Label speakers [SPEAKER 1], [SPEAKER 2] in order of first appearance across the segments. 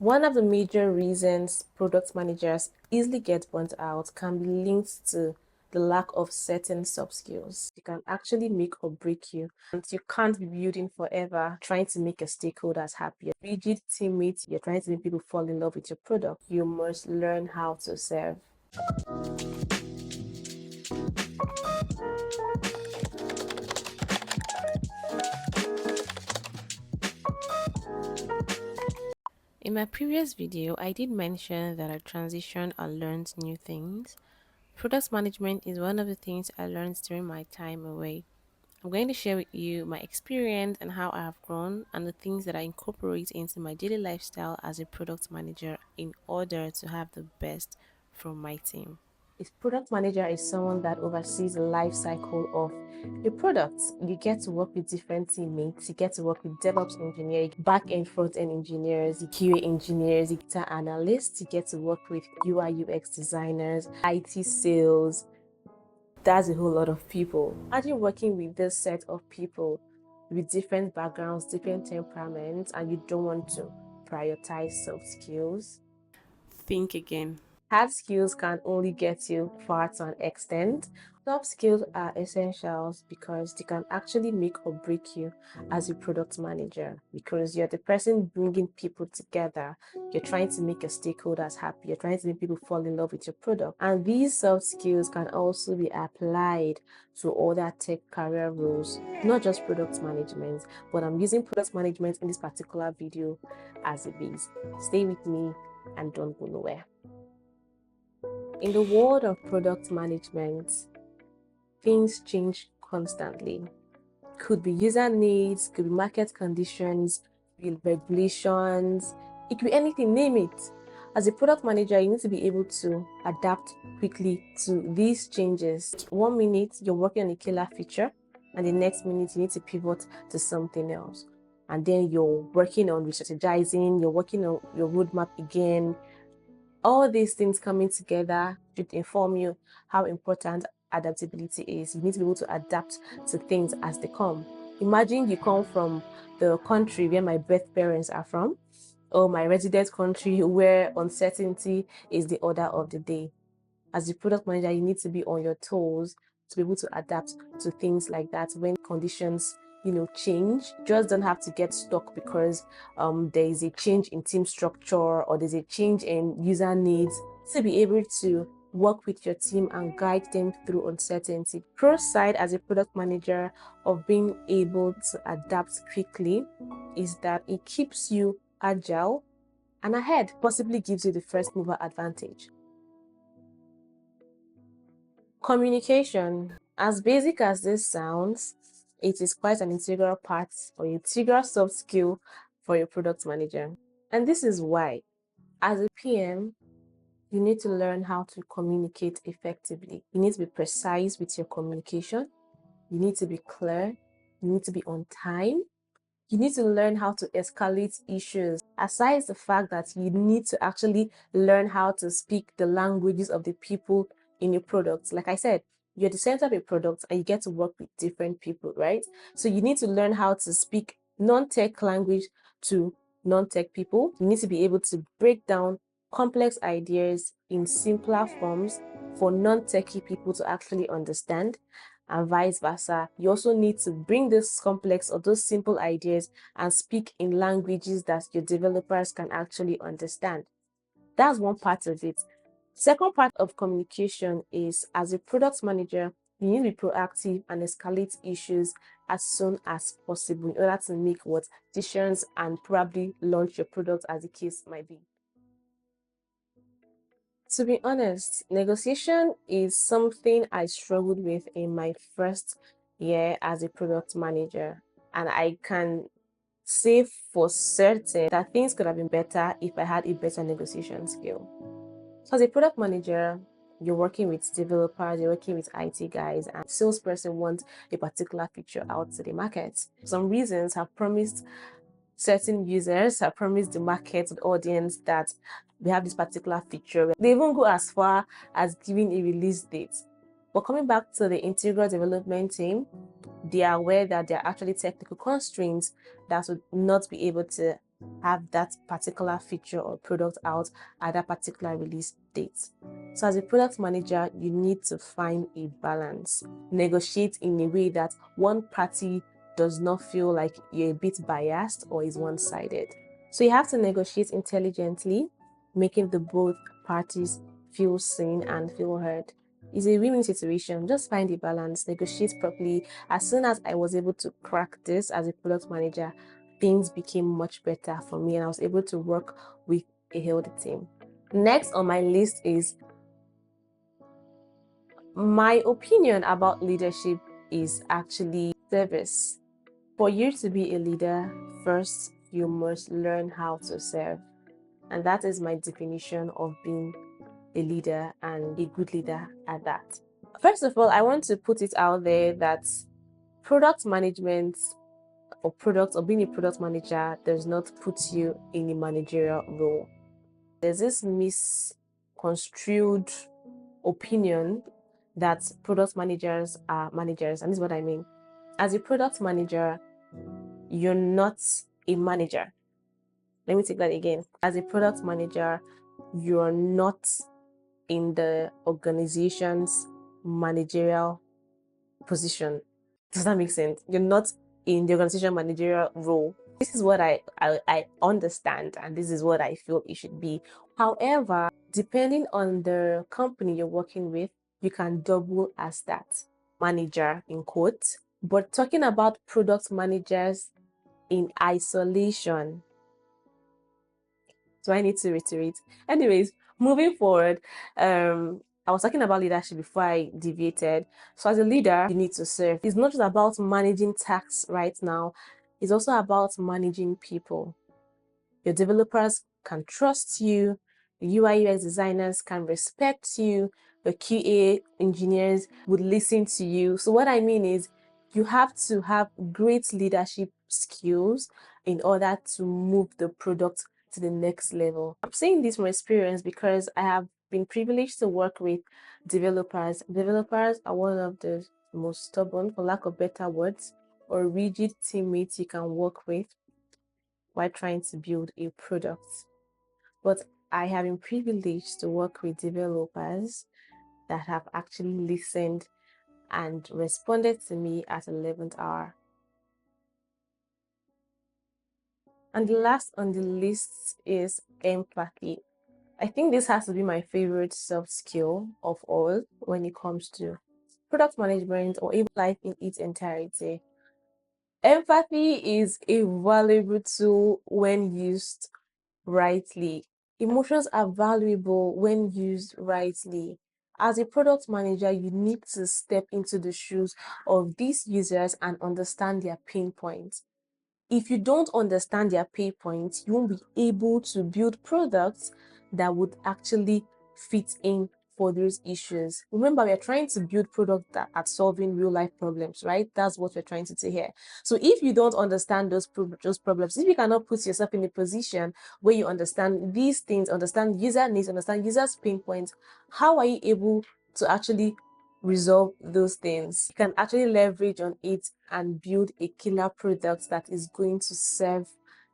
[SPEAKER 1] One of the major reasons product managers easily get burnt out can be linked to the lack of certain soft skills. It can actually make or break you, and you can't be building forever trying to make your stakeholders happy. Rigid teammates, you're trying to make people fall in love with your product. You must learn how to serve. In my previous video, I did mention that I transitioned and learned new things. Product management is one of the things I learned during my time away. I'm going to share with you my experience and how I have grown and the things that I incorporate into my daily lifestyle as a product manager in order to have the best from my team. A product manager is someone that oversees the life cycle of a product. You get to work with different teammates. You get to work with DevOps engineers, back-end, front-end engineers, QA engineers, data analysts. You get to work with UI UX designers, IT sales. That's a whole lot of people. Imagine working with this set of people with different backgrounds, different temperaments, and you don't want to prioritize soft skills. Think again. Hard skills can only get you far to an extent. Soft skills are essentials because they can actually make or break you as a product manager, because you're the person bringing people together. You're trying to make your stakeholders happy. You're trying to make people fall in love with your product. And these soft skills can also be applied to other tech career roles, not just product management, but I'm using product management in this particular video as a base. Stay with me and don't go nowhere. In the world of product management, things change constantly. Could be user needs, could be market conditions, could be regulations, it could be anything, name it. As a product manager, you need to be able to adapt quickly to these changes. 1 minute, you're working on a killer feature, and the next minute, you need to pivot to something else. And then you're working on re-strategizing, you're working on your roadmap again. All these things coming together should inform you how important adaptability is. You need to be able to adapt to things as they come. Imagine you come from the country where my birth parents are from, or my resident country where uncertainty is the order of the day. As a product manager, you need to be on your toes to be able to adapt to things like that when conditions change. Just don't have to get stuck because there is a change in team structure or there's a change in user needs. To be able to work with your team and guide them through uncertainty. Pro side as a product manager of being able to adapt quickly is that it keeps you agile and ahead, possibly gives you the first mover advantage. Communication, as basic as this sounds, it is quite an integral part or integral soft skill for your product manager. And this is why, as a PM, you need to learn how to communicate effectively. You need to be precise with your communication. You need to be clear. You need to be on time. You need to learn how to escalate issues. Aside the fact that you need to actually learn how to speak the languages of the people in your products. Like I said, you're the center of a product and you get to work with different people, right? So you need to learn how to speak non-tech language to non-tech people. You need to be able to break down complex ideas in simpler forms for non-techie people to actually understand, and vice versa. You also need to bring this complex or those simple ideas and speak in languages that your developers can actually understand. That's one part of it. Second part of communication is, as a product manager, you need to be proactive and escalate issues as soon as possible in order to make decisions and probably launch your product, as the case might be. To be honest, negotiation is something I struggled with in my first year as a product manager. And I can say for certain that things could have been better if I had a better negotiation skill. So as a product manager, you're working with developers, you're working with IT guys, and salesperson wants a particular feature out to the market. For some reasons have promised certain users, have promised the market, the audience, that we have this particular feature. They even go as far as giving a release date. But coming back to the integral development team, they are aware that there are actually technical constraints that would not be able to have that particular feature or product out at that particular release date. So as a product manager, you need to find a balance, negotiate in a way that one party does not feel like you're a bit biased or is one-sided. So you have to negotiate intelligently, making the both parties feel seen and feel heard. It's a win-win situation. Just find a balance, negotiate properly. As soon as I was able to crack this as a product manager, things became much better for me and I was able to work with a healthy team. Next on my list is my opinion about leadership is actually service. For you to be a leader, first you must learn how to serve. And that is my definition of being a leader and a good leader at that. First of all, I want to put it out there that product management or being a product manager does not put you in a managerial role. There's this misconstrued opinion that product managers are managers, and this is what I mean. As a product manager, you're not a manager. Let me take that again. As a product manager, you're not in the organization's managerial position. Does that make sense? You're not in the organization managerial role. This is what I understand, and this is what I feel it should be. However, depending on the company you're working with, you can double as that manager in quotes. But talking about product managers in isolation, do I need to reiterate? Anyways, moving forward, I was talking about leadership before I deviated. So as a leader, you need to serve. It's not just about managing tasks right now. It's also about managing people. Your developers can trust you. The UI UX designers can respect you. The QA engineers would listen to you. So what I mean is you have to have great leadership skills in order to move the product to the next level. I'm saying this from experience because I have been privileged to work with developers. Developers are one of the most stubborn, for lack of better words, or rigid teammates you can work with while trying to build a product. But I have been privileged to work with developers that have actually listened and responded to me at 11th hour. And the last on the list is empathy. I think this has to be my favorite soft skill of all when it comes to product management or even life in its entirety. Empathy is a valuable tool when used rightly. Emotions are valuable when used rightly. As a product manager, you need to step into the shoes of these users and understand their pain points. If you don't understand their pain points, you won't be able to build products that would actually fit in for those issues. Remember, we are trying to build products that are solving real life problems, right? That's what we're trying to do here. So if you don't understand those problems, if you cannot put yourself in a position where you understand these things, understand user needs, understand users' pain points, how are you able to actually resolve those things? You can actually leverage on it and build a killer product that is going to serve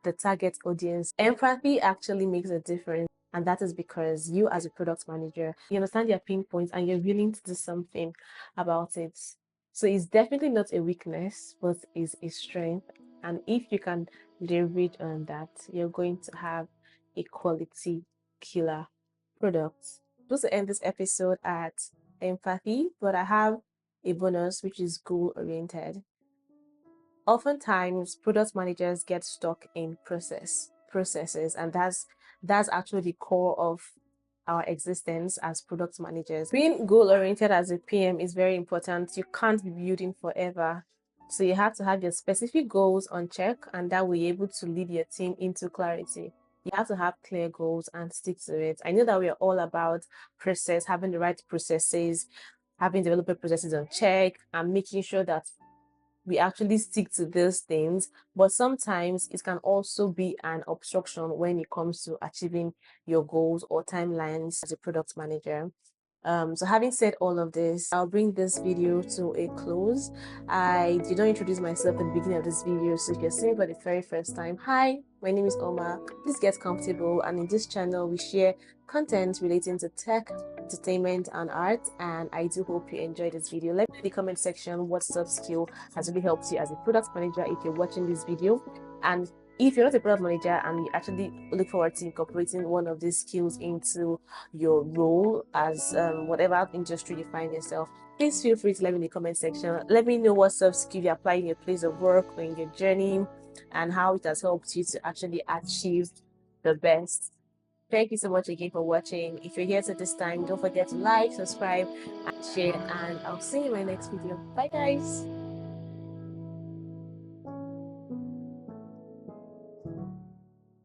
[SPEAKER 1] the target audience. Empathy actually makes a difference. And that is because you, as a product manager, you understand your pain points and you're willing to do something about it. So it's definitely not a weakness, but is a strength. And if you can leverage on that, you're going to have a quality killer product. Just to end this episode at empathy, but I have a bonus which is goal oriented. Oftentimes product managers get stuck in processes, and that's actually the core of our existence as product managers. Being goal oriented as a PM is very important. You can't be building forever, so you have to have your specific goals on check, and that will be able to lead your team into clarity. You have to have clear goals and stick to it. I know that we are all about process, having the right processes, having developer processes on check, and making sure that we actually stick to these things, but sometimes it can also be an obstruction when it comes to achieving your goals or timelines as a product manager. So having said all of this, I'll bring this video to a close. I did not introduce myself at the beginning of this video, so if you're seeing for the very first time, hi, my name is Oma. Please get comfortable, and in this channel we share content relating to tech, entertainment, and art. And I do hope you enjoyed this video. Let me know in the comment section what soft skill has really helped you as a product manager if you're watching this video. And if you're not a product manager and you actually look forward to incorporating one of these skills into your role as whatever industry you find yourself, please feel free to let me in the comment section. Let me know what soft skill you apply in your place of work or in your journey, and how it has helped you to actually achieve the best. Thank you so much again for watching. If you're here at this time, don't forget to like, subscribe, and share, and I'll see you in my next video. Bye guys.